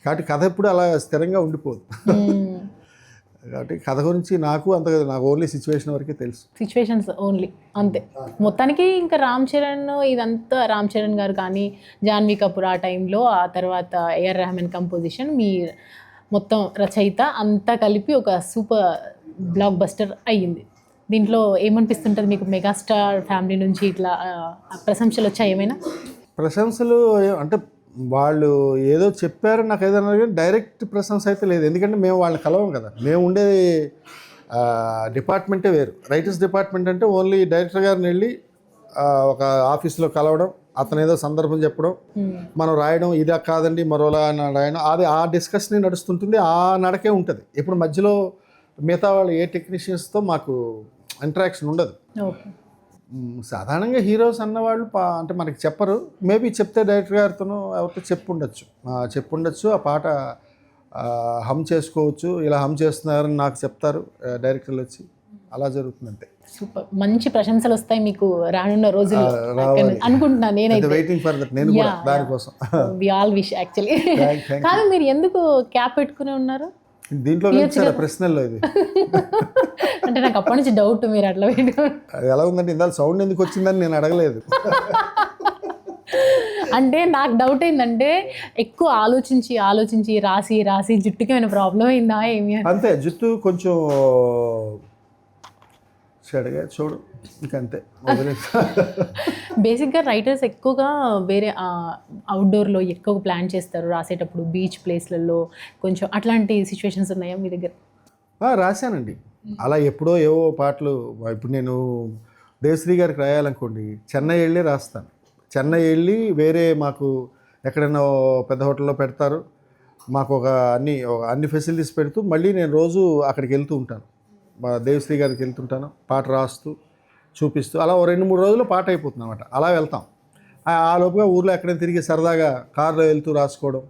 కాబట్టి కథ ఎప్పుడు అలా స్థిరంగా ఉండిపోదు. కాబట్టి కథ గురించి నాకు ఓన్లీ సిచ్యువేషన్ వరకే తెలుసు. సిచ్యువేషన్స్ ఓన్లీ, అంతే. మొత్తానికి ఇంకా రామ్ చరణ్ గారు కానీ, జాన్వీ కపూర్ ఆ టైంలో, ఆ తర్వాత ఏఆర్ రెహమాన్ కంపోజిషన్, మీ మొత్తం రచయిత అంతా కలిపి ఒక సూపర్ బ్లాక్ బస్టర్ అయ్యింది. దీంట్లో ఏమనిపిస్తుంటుంది మీకు? మెగాస్టార్ ఫ్యామిలీ నుంచి ఇట్లా ప్రశంసలు వచ్చాయి ఏమైనా? ప్రశంసలు అంటే వాళ్ళు ఏదో చెప్పారు, నాకు ఏదైనా డైరెక్ట్ ప్రశంస అయితే లేదు. ఎందుకంటే మేము వాళ్ళని కలవం కదా, మేము ఉండేది డిపార్ట్మెంటే వేరు. రైటర్స్ డిపార్ట్మెంట్ అంటే ఓన్లీ డైరెక్టర్ గారిని వెళ్ళి ఒక ఆఫీస్లో కలవడం, అతను ఏదో సందర్భం చెప్పడం, మనం రాయడం, ఇదే కాదండి మరోలా రాయడం, అది ఆ డిస్కషన్ నడుస్తుంటుంది, ఆ నడకే ఉంటుంది. ఇప్పుడు మధ్యలో మిగతా వాళ్ళు ఏ టెక్నీషియన్స్తో మాకు ఇంటరాక్షన్ ఉండదు. సాధారణంగా హీరోస్ అన్నవాళ్ళు అంటే మనకి చెప్పరు, మేబీ చెప్తే డైరెక్టర్ గారితోనూ ఎవరితో చెప్పుండొచ్చు, ఆ పాట హమ్ చేసుకోవచ్చు, ఇలా హమ్ చేస్తున్నారని నాకు చెప్తారు డైరెక్టర్లు వచ్చి, అలా జరుగుతుంది అంతే. సూపర్, మంచి ప్రశంసలు వస్తాయి మీకు రానున్న రోజుల్లో అనుకుంటున్నాను నేనైతే. వెయిటింగ్ ఫర్ దట్, నేను కూడా దానికోసం. We all wish actually. కానీ మీరు ఎందుకు క్యాప్ పెట్టుకుని ఉన్నారు దీంట్లో? ప్రశ్నల్లో ఇది అంటే నాకు అప్పటి నుంచి డౌట్, మీరు అట్లా పెట్టుకుని ఎలా ఉందంటే ఇందాక సౌండ్ ఎందుకు వచ్చిందని నేను అడగలేదు. అంటే నాకు డౌట్ ఏంటంటే ఎక్కువ ఆలోచించి రాసి జుట్టుకి ఏమైనా ప్రాబ్లం అయిందా ఏమి అని. అంతే, జుట్టు కొంచెం చెడగా చూడు ఇంకంతే. బేసిక్గా రైటర్స్ ఎక్కువగా వేరే అవుట్డోర్లో ఎక్కువ ప్లాన్ చేస్తారు రాసేటప్పుడు, బీచ్ ప్లేస్లలో కొంచెం అట్లాంటి సిచ్యువేషన్స్ ఉన్నాయా మీ దగ్గర? రాశానండి అలా ఎప్పుడో ఏవో పాటలు. ఇప్పుడు నేను దేవశ్రీ గారికి రాయాలనుకోండి, చెన్నై వెళ్ళి రాస్తాను. చెన్నై వెళ్ళి వేరే మాకు ఎక్కడైనా పెద్ద హోటల్లో పెడతారు, మాకు ఒక అన్ని ఫెసిలిటీస్ పెడుతూ మళ్ళీ నేను రోజు అక్కడికి వెళ్తూ ఉంటాను, మా దేవశ్రీ గారికి వెళ్తుంటాను, పాట రాస్తూ చూపిస్తూ అలా 2-3 రోజుల్లో పాట అయిపోతుంది అనమాట. అలా వెళ్తాం. ఆ లోపుగా ఊర్లో ఎక్కడైనా తిరిగి సరదాగా కారులో వెళ్తూ రాసుకోవడం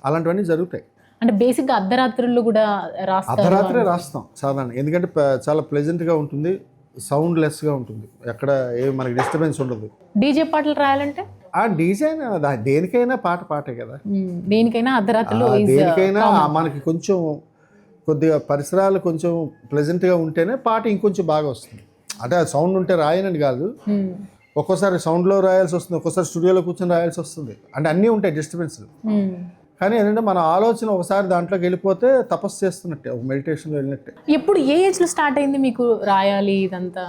అలాంటివన్నీ జరుగుతాయి. అంటే బేసిక్గా అర్ధరాత్రుల్లో కూడా రాస్తారు? అర్ధరాత్రే రాస్తాం సాధారణ, ఎందుకంటే చాలా ప్లెజెంట్గా ఉంటుంది, సౌండ్ లెస్గా ఉంటుంది, ఎక్కడ మనకి డిస్టర్బెన్స్ ఉండదు. డీజే పాటలు రాయాలంటే డీజే దేనికైనా పాటే కదా, దేనికైనా అర్ధరాత్రులు దేనికైనా మనకి కొంచెం కొద్దిగా పరిసరాలు కొంచెం ప్లెజెంట్గా ఉంటేనే పాట ఇంకొంచెం బాగా వస్తుంది. అంటే ఆ సౌండ్ ఉంటే రాయనని కాదు, ఒక్కోసారి సౌండ్లో రాయాల్సి వస్తుంది, ఒక్కోసారి స్టూడియోలో కూర్చొని రాయాల్సి వస్తుంది, అంటే అన్నీ ఉంటాయి డిస్టర్బెన్స్. కానీ ఏంటంటే మన ఆలోచన ఒకసారి దాంట్లోకి వెళ్ళిపోతే తపస్సు చేస్తున్నట్టే, ఒక మెడిటేషన్లో వెళ్ళినట్టే. ఎప్పుడు ఏ ఏజ్లో స్టార్ట్ అయింది మీకు రాయాలి ఇదంతా?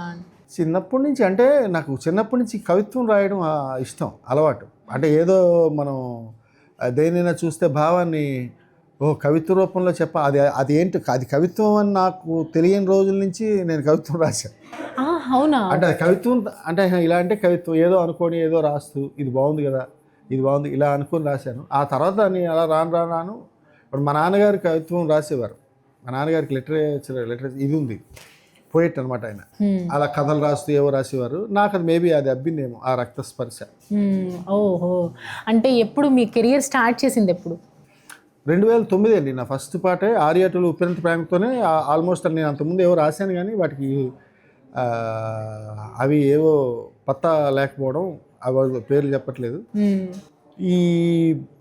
చిన్నప్పటి నుంచి, అంటే నాకు చిన్నప్పటి నుంచి కవిత్వం రాయడం ఇష్టం, అలవాటు. అంటే ఏదో మనం దేనైనా చూస్తే భావాన్ని కవిత్వ రూపంలో అది ఏంటి, అది కవిత్వం అని నాకు తెలియని రోజుల నుంచి నేను కవిత్వం రాశాను. అవునా? అంటే అది కవిత్వం అంటే ఇలా అంటే కవిత్వం ఏదో అనుకొని ఏదో రాస్తూ ఇది బాగుంది కదా, ఇది బాగుంది ఇలా అనుకొని రాశాను. ఆ తర్వాత నేను అలా రాను. ఇప్పుడు మా నాన్నగారు కవిత్వం రాసేవారు, మా నాన్నగారికి లిటరేచర్ ఇది ఉంది, పోయిట్ అనమాట ఆయన. అలా కథలు రాస్తూ ఏవో రాసేవారు. నాకు అది మేబీ అది అబ్బిందేమో ఆ రక్త స్పర్శ. ఓహో, అంటే ఎప్పుడు మీ కెరియర్ స్టార్ట్ చేసింది ఎప్పుడు? 2009 అండి నా ఫస్ట్ పాటే. ఆర్యాటులు ఉప్పెనంత ప్రేమతోనే ఆల్మోస్ట్ నేను అంతకుముందు ఏవో రాశాను కానీ వాటికి అవి ఏవో పత్తా లేకపోవడం, అవి పేర్లు చెప్పట్లేదు. ఈ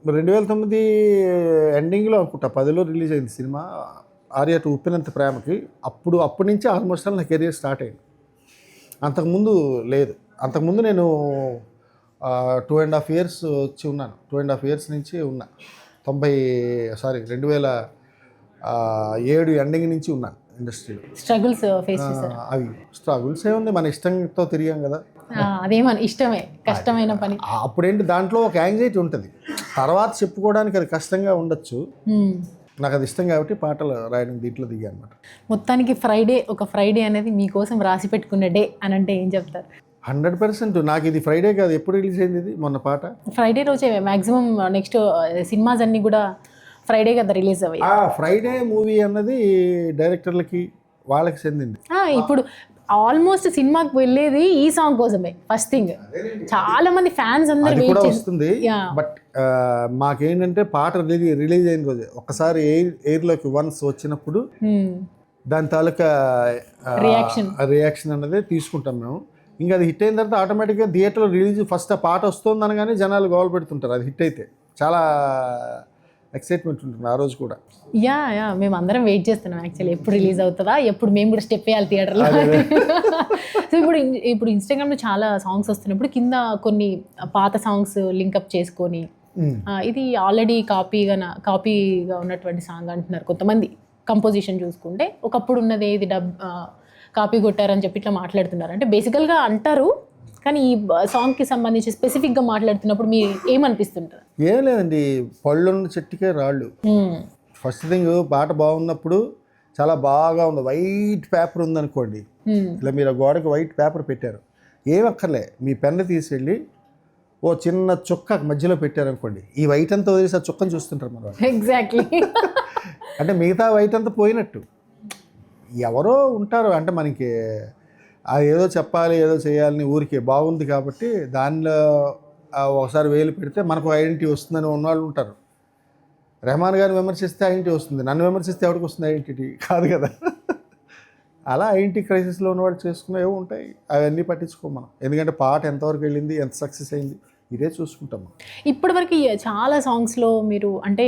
2009 ఎండింగ్లో అనుకుంటా 10లో రిలీజ్ అయింది సినిమా ఆర్యాటు ఉప్పెనంత ప్రేమకి. అప్పటి నుంచి ఆల్మోస్ట్ నా కెరియర్ స్టార్ట్ అయింది. అంతకుముందు లేదు. అంతకుముందు నేను 2.5 years వచ్చి ఉన్నాను. 2.5 years నుంచి ఉన్నా. 2007 ఎండింగ్ నుంచి ఉన్నాను ఇండస్ట్రీలో. స్ట్రగుల్స్ ఫేస్ చేశారు? అవి స్ట్రగుల్స్ ఏముంది, మన ఇష్టంతో తిరిగాం కదా, అదేమని ఇష్టమే, కష్టమైన పని. అప్పుడేంటి దాంట్లో ఒక యాంగ్జైటీ ఉంటుంది, తర్వాత చెప్పుకోవడానికి అది కష్టంగా ఉండొచ్చు. నాకు అది ఇష్టం కాబట్టి పాటలు రాయడం దీంట్లో దిగా అనమాట. మొత్తానికి ఫ్రైడే అనేది మీకోసం రాసి పెట్టుకున్న డే అని అంటే ఏం చెప్తారు? 100% నాకు ఇది ఫ్రైడే కాదు, ఎప్పుడు రిలీజ్ అయింది ఇది, మొన్న పాట ఫ్రైడే రోజే. మ్యాక్సిమం నెక్స్ట్ సినిమాస్ అన్నీ కూడా ఫ్రైడే కదా రిలీజ్ అవ్వాలి. ఫ్రైడే మూవీ అన్నది డైరెక్టర్లకి వాళ్ళకి చెందింది. ఇప్పుడు ఆల్మోస్ట్ సినిమాకి వెళ్ళేది ఈ సాంగ్ కోసమే ఫస్ట్ థింగ్. చాలా మంది ఫ్యాన్స్ అందరూ కూడా వస్తుంది. బట్ మాకేంటంటే పాట రిలీజ్ అయిన రోజే ఒక్కసారి ఎయిర్లోకి వన్స్ వచ్చినప్పుడు దాని తాలూకా రియాక్షన్ అన్నదే తీసుకుంటాం మేము. ఇంకా అది హిట్ అయిన తర్వాత ఆటోమేటిక్గా థియేటర్లో రిలీజ్ ఫస్ట్ ఆ పాట వస్తుంది అనగానే జనాలు గోల్ పెడుతుంటారు. అది హిట్ అయితే చాలా ఎక్సైట్మెంట్ ఉంటుంది ఆ రోజు కూడా. మేము అందరం వెయిట్ చేస్తున్నాం యాక్చువల్లీ, ఎప్పుడు రిలీజ్ అవుతుందా, ఎప్పుడు మేము కూడా స్టెప్ వేయాలి థియేటర్లో. సో ఇప్పుడు ఇన్స్టాగ్రామ్లో చాలా సాంగ్స్ వస్తున్నప్పుడు కింద కొన్ని పాత సాంగ్స్ లింకప్ చేసుకొని ఇది ఆల్రెడీ కాపీగా ఉన్నటువంటి సాంగ్ అంటున్నారు కొంతమంది. కంపోజిషన్ చూసుకుంటే ఒకప్పుడు ఉన్నది ఇది కాపీ కొట్టారని చెప్పి ఇట్లా మాట్లాడుతున్నారు. అంటే బేసికల్గా అంటారు, కానీ ఈ సాంగ్కి సంబంధించి స్పెసిఫిక్గా మాట్లాడుతున్నప్పుడు మీరు ఏమనిపిస్తుంటారు? ఏం లేదండి, పళ్ళున్న చెట్టుకే రాళ్ళు. ఫస్ట్ థింగ్ పాట బాగున్నప్పుడు చాలా బాగా ఉంది, వైట్ పేపర్ ఉందనుకోండి, ఇలా మీరు గోడకి వైట్ పేపర్ పెట్టారు, ఏమక్కర్లే మీ పెన్ను తీసుకెళ్ళి ఓ చిన్న చుక్క మధ్యలో పెట్టారనుకోండి, ఈ వైట్ అంతా వదిలేసి ఆ చుక్కను చూస్తుంటారు మన వాళ్ళు. ఎగ్జాక్ట్లీ. అంటే మిగతా వైట్ అంతా పోయినట్టు. ఎవరో ఉంటారు అంటే మనకి అది ఏదో చెప్పాలి ఏదో చేయాలని ఊరికే బాగుంది కాబట్టి దానిలో ఒకసారి వేలు పెడితే మనకు ఐడెంటిటీ వస్తుందని ఉన్నవాళ్ళు ఉంటారు. రెహమాన్ గారిని విమర్శిస్తే ఐడెంటిటీ వస్తుంది, నన్ను విమర్శిస్తే ఎవరికి వస్తుంది ఐడెంటిటీ? కాదు కదా. అలా ఐడెంటిటీ క్రైసిస్లో ఉన్నవాళ్ళు చేసుకునేవి ఉంటాయి, అవన్నీ పట్టించుకోం మనం. ఎందుకంటే పాట ఎంతవరకు వెళ్ళింది, ఎంత సక్సెస్ అయింది, ఇదే చూసుకుంటాం. ఇప్పటివరకు చాలా సాంగ్స్లో మీరు అంటే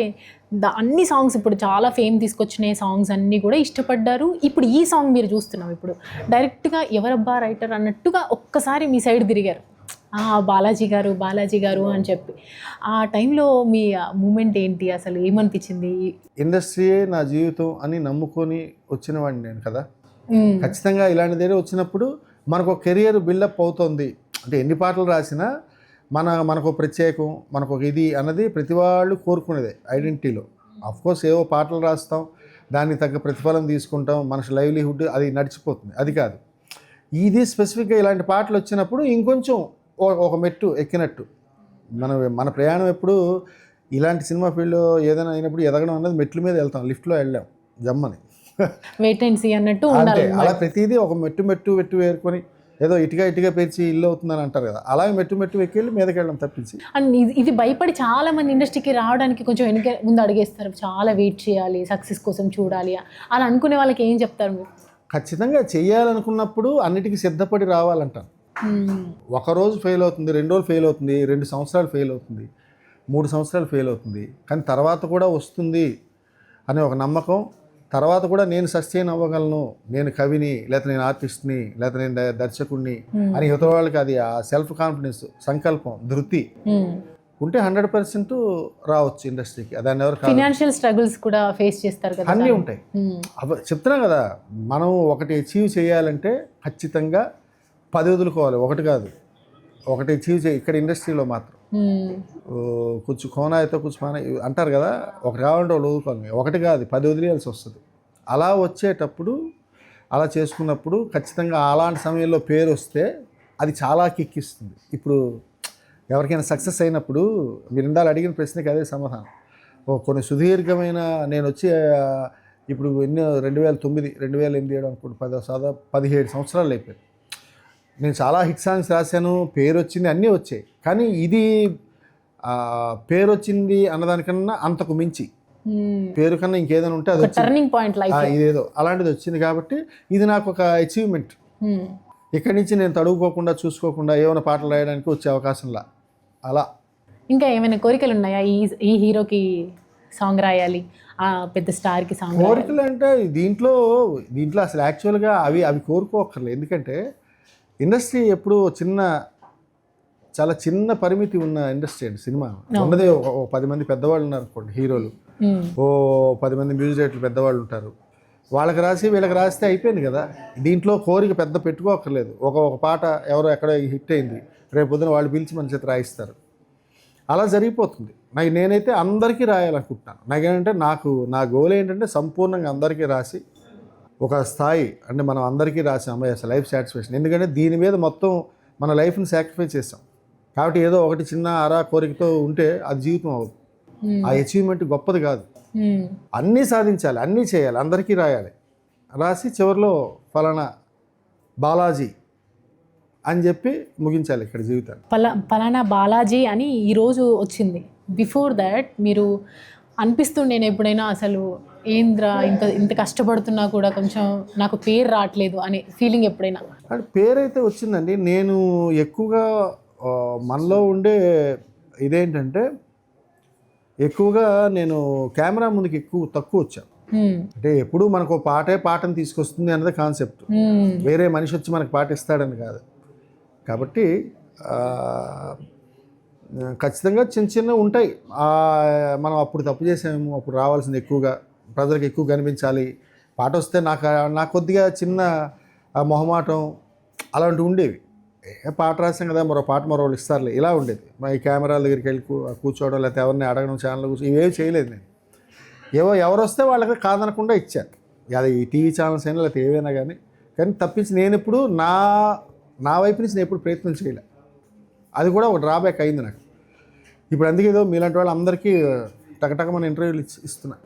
అన్ని సాంగ్స్ ఇప్పుడు చాలా ఫేమ్ తీసుకొచ్చిన సాంగ్స్ అన్నీ కూడా ఇష్టపడ్డారు. ఇప్పుడు ఈ సాంగ్ మీరు చూస్తున్నాం, ఇప్పుడు డైరెక్ట్గా ఎవరబ్బా రైటర్ అన్నట్టుగా ఒక్కసారి మీ సైడ్ తిరిగారు. బాలాజీ గారు బాలాజీ గారు అని చెప్పి ఆ టైంలో మీ మూమెంట్ ఏంటి, అసలు ఏమనిపించింది? ఇండస్ట్రీయే నా జీవితం అని నమ్ముకొని వచ్చిన వాడిని నేను కదా. మ్మ్. ఖచ్చితంగా ఇలాంటిదే వచ్చినప్పుడు మనకు ఒక కెరియర్ బిల్డప్ అవుతుంది. అంటే ఎన్ని పాటలు రాసినా మనకు ప్రత్యేకం, మనకు ఒక ఇది అన్నది ప్రతి వాళ్ళు కోరుకునేదే ఐడెంటిటీలో. కోర్స్ ఏవో పాటలు రాస్తాం, దానికి తగ్గ ప్రతిఫలం తీసుకుంటాం, మన లైవ్లీహుడ్ అది నడిచిపోతుంది, అది కాదు. ఇది స్పెసిఫిక్గా ఇలాంటి పాటలు వచ్చినప్పుడు ఇంకొంచెం ఒక మెట్టు ఎక్కినట్టు. మన ప్రయాణం ఎప్పుడు ఇలాంటి సినిమా ఫీల్డ్లో ఏదైనా అయినప్పుడు ఎదగడం అనేది మెట్ల మీద వెళ్తాం, లిఫ్ట్లో వెళ్ళాం జమ్మని. వెయిట్ అండ్ సీ అన్నట్టు అంటే ఉండాలి. అలా ప్రతిదీ ఒక మెట్టు వేరుకొని ఏదో ఇటుగా పేర్చి ఇల్లు అవుతుందని అంటారు కదా, అలాగే మెట్టు ఎక్కి మీదకి వెళ్ళడం తప్పించి. అండ్ ఇది భయపడి చాలా మంది ఇండస్ట్రీకి రావడానికి కొంచెం వెనక ముందు అడిగేస్తారు, చాలా వెయిట్ చేయాలి, సక్సెస్ కోసం చూడాలి అలా అనుకునే వాళ్ళకి ఏం చెప్తారు మీరు? ఖచ్చితంగా చేయాలనుకున్నప్పుడు అన్నిటికీ సిద్ధపడి రావాలంటాను. ఒకరోజు ఫెయిల్ అవుతుంది, 2 రోజులు ఫెయిల్ అవుతుంది, 2 సంవత్సరాలు ఫెయిల్ అవుతుంది, 3 సంవత్సరాలు ఫెయిల్ అవుతుంది, కానీ తర్వాత కూడా వస్తుంది అనే ఒక నమ్మకం. తర్వాత కూడా నేను సస్టైన్ అవ్వగలను, నేను కవిని, లేకపోతే నేను ఆర్టిస్ట్ని, లేకపోతే నేను దర్శకుడిని అని ఇతర వాళ్ళకి అది ఆ సెల్ఫ్ కాన్ఫిడెన్స్, సంకల్పం, ధృతి ఉంటే 100% రావచ్చు ఇండస్ట్రీకి. దాన్ని ఎవరు ఫైనాన్షియల్ స్ట్రగుల్స్ కూడా ఫేస్ చేస్తారు కదా, అన్నీ ఉంటాయి. చెప్తున్నా కదా, మనం ఒకటి అచీవ్ చేయాలంటే ఖచ్చితంగా 10 వదులుకోవాలి, ఒకటి కాదు. ఒకటి అచీవ్ ఇక్కడ ఇండస్ట్రీలో మాత్రం కొంచెం కోనా అయితే కొంచెం కోనా అంటారు కదా, ఒకటి కావాలంటే వాళ్ళు వదులుకోవాలి, ఒకటి కాదు 10 వదిలేయాల్సి వస్తుంది. అలా వచ్చేటప్పుడు అలా చేసుకున్నప్పుడు ఖచ్చితంగా అలాంటి సమయంలో పేరు వస్తే అది చాలా కిక్కిస్తుంది. ఇప్పుడు ఎవరికైనా సక్సెస్ అయినప్పుడు మీరు ఇందాక అడిగిన ప్రశ్నకి అదే సమాధానం. కొన్ని సుదీర్ఘమైన నేను వచ్చి ఇప్పుడు ఎన్నో 2009, 2008 అనుకుంటు 17 సంవత్సరాలు అయిపోయింది. నేను చాలా హిట్ సాంగ్స్ రాశాను, పేరు వచ్చింది, అన్నీ వచ్చాయి. కానీ ఇది పేరు వచ్చింది అన్నదానికన్నా అంతకు మించి పేరు కన్నా ఇంకేదైనా ఉంటే అది టర్నింగ్ పాయింట్ లైఫ్ ఇదేదో అలాంటిది వచ్చింది. కాబట్టి ఇది నాకు ఒక అచీవ్మెంట్. ఇక్కడి నుంచి నేను తడువుకోకుండా చూసుకోకుండా ఏమైనా పాటలు రాయడానికి వచ్చే అవకాశంలా అలా. ఇంకా ఏమైనా కోరికలు ఉన్నాయా ఈ హీరోకి సాంగ్ రాయాలి, ఆ పెద్ద స్టార్కి సాంగ్? కోరికలు అంటే దీంట్లో అసలు యాక్చువల్గా అవి కోరుకోక్కర్లేదు. ఎందుకంటే ఇండస్ట్రీ ఎప్పుడు చాలా చిన్న పరిమితి ఉన్న ఇండస్ట్రీ అండి. సినిమా ఉన్నదే ఓ 10 మంది పెద్దవాళ్ళు ఉన్నారు అనుకోండి, హీరోలు, ఓ 10 మంది మ్యూజిక్ డైరెక్టర్లు పెద్దవాళ్ళు ఉంటారు. వాళ్ళకి రాసి వీళ్ళకి రాస్తే అయిపోయింది కదా. దీంట్లో కోరిక పెద్ద పెట్టుకోక్కర్లేదు. ఒక పాట ఎవరో ఎక్కడో హిట్ అయింది, రేపు పొద్దున వాళ్ళు పిలిచి మన చేత రాయిస్తారు, అలా జరిగిపోతుంది. నేనైతే అందరికీ రాయాలనుకుంటున్నాను. నాకేంటంటే నా గోల్ ఏంటంటే సంపూర్ణంగా అందరికీ రాసి ఒక స్థాయి, అంటే మనం అందరికీ రాసాం అమ్మాయి అసలు లైఫ్ సాటిస్ఫాక్షన్. ఎందుకంటే దీని మీద మొత్తం మన లైఫ్ని సాక్రిఫైస్ చేస్తాం కాబట్టి ఏదో ఒకటి చిన్న కోరికతో ఉంటే అది జీవితం అవ్వదు. ఆ అచీవ్మెంట్ గొప్పది కాదు. అన్నీ సాధించాలి, అన్నీ చేయాలి, అందరికీ రాయాలి, రాసి చివరిలో ఫలానా బాలాజీ అని చెప్పి ముగించాలి ఇక్కడ జీవితాన్ని. ఫలానా బాలాజీ అని ఈరోజు వచ్చింది. బిఫోర్ దాట్ మీరు అనిపిస్తుండే ఎప్పుడైనా అసలు ఏంద్రా ఇంత కష్టపడుతున్నా కూడా కొంచెం నాకు పేరు రావట్లేదు అనే ఫీలింగ్ ఎప్పుడైనా? అంటే పేరు అయితే వచ్చిందండి. నేను ఎక్కువగా మనలో ఉండే ఇదేంటంటే ఎక్కువగా నేను కెమెరా ముందుకి తక్కువ వచ్చాను. అంటే ఎప్పుడు మనకు పాటని తీసుకొస్తుంది అన్నది కాన్సెప్ట్, వేరే మనిషి వచ్చి మనకు పాట ఇస్తాడని కాదు. కాబట్టి ఖచ్చితంగా చిన్న ఉంటాయి. మనం అప్పుడు తప్పు చేసాము, అప్పుడు రావాల్సింది ఎక్కువగా ప్రజలకు ఎక్కువ కనిపించాలి, పాట వస్తే నాకు కొద్దిగా చిన్న మొహమాటం అలాంటివి ఉండేవి. పాట రాసాం కదా, మరో వాళ్ళు ఇస్తారులే, ఇలా ఉండేది. ఈ కెమెరాల దగ్గరికి వెళ్ళి కూర్చోవడం, లేకపోతే ఎవరిని అడగడం, ఛానల్ కూర్చో, ఇవేవి చేయలేదు నేను. ఎవరు వస్తే వాళ్ళకి కాదనకుండా ఇచ్చాను. అది ఈ టీవీ ఛానల్స్ అయినా లేకపోతే ఏవైనా కానీ తప్పించి నేను ఎప్పుడు నా వైపు నుంచి నేను ఎప్పుడు ప్రయత్నం చేయలే. అది కూడా ఒక డ్రాబ్యాక్ అయింది నాకు. ఇప్పుడు అందుకే ఏదో మీలాంటి వాళ్ళు అందరికీ టకటకమైన ఇంటర్వ్యూలు ఇస్తున్నా.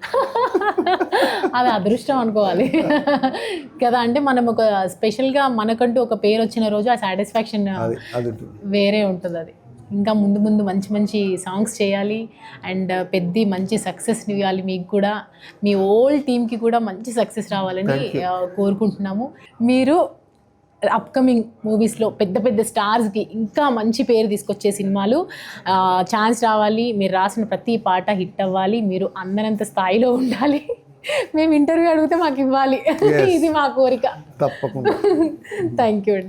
అది అదృష్టం అనుకోవాలి కదా. అంటే మనం ఒక స్పెషల్గా మనకంటూ ఒక పేరు వచ్చిన రోజు ఆ సాటిస్ఫాక్షన్ వేరే ఉంటుంది. అది ఇంకా ముందు మంచి సాంగ్స్ చేయాలి అండ్ మంచి సక్సెస్ని ఇవ్వాలి. మీకు కూడా మీ ఓల్ టీమ్కి కూడా మంచి సక్సెస్ రావాలని కోరుకుంటున్నాము. మీరు అప్కమింగ్ మూవీస్లో పెద్ద స్టార్స్కి ఇంకా మంచి పేరు తీసుకొచ్చే సినిమాలు ఛాన్స్ రావాలి. మీరు రాసిన ప్రతి పాట హిట్ అవ్వాలి. మీరు అందరంత స్థాయిలో ఉండాలి. మేము ఇంటర్వ్యూ అడిగితే మాకు ఇవ్వాలి, ఇది మా కోరిక. తప్పకుండా. థ్యాంక్ యూ అండి.